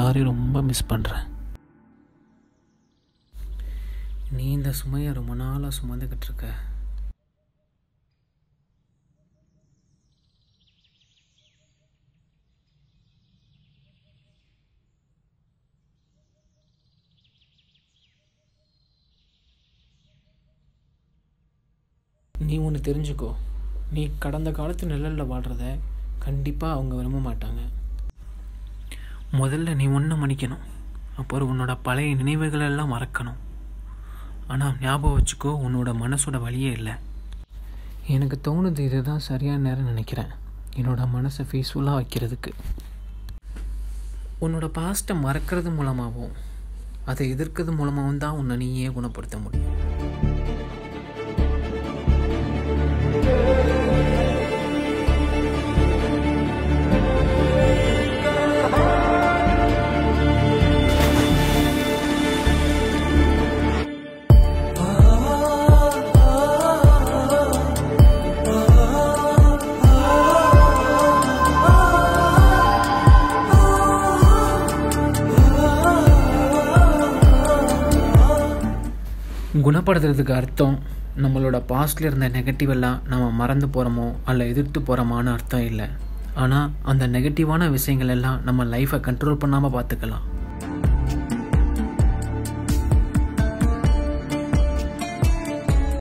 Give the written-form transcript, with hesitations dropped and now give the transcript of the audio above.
எல்லாரையும் ரொம்ப மிஸ் பண்ணுறேன். நீ இந்த சுமையை ரொம்ப நாளாக சுமந்துக்கிட்டு இருக்க. நீ ஒன்று தெரிஞ்சுக்கோ, நீ கடந்த காலத்து நிழலில் வாழ்கிறத கண்டிப்பாக அவங்க விரும்ப மாட்டாங்க. முதல்ல நீ ஒன்று மன்னிக்கணும், அப்புறம் உன்னோட பழைய நினைவுகளெல்லாம் மறக்கணும். ஆனால் ஞாபகம் வச்சுக்கோ, உன்னோட மனசோட வழியே இல்லை. எனக்கு தோணுது இதுதான் சரியான நேரம் நினைக்கிறேன் என்னோட மனசை பீஸ்ஃபுல்லாக வைக்கிறதுக்கு. உன்னோட பாஸ்ட்டை மறக்கிறது மூலமாகவும் அதை எதிர்க்கிறது மூலமாகவும் தான் உன்னை நீயே குணப்படுத்த முடியும். குணப்படுத்துறதுக்கு அர்த்தம் நம்மளோட பாஸ்டில் இருந்த நெகட்டிவ் எல்லாம் நம்ம மறந்து போகிறோமோ அல்ல எதிர்த்து போகிறோமான்னு அர்த்தம் இல்லை. ஆனால் அந்த நெகட்டிவான விஷயங்கள் எல்லாம் நம்ம லைஃப்பை கண்ட்ரோல் பண்ணாமல் பார்த்துக்கலாம்.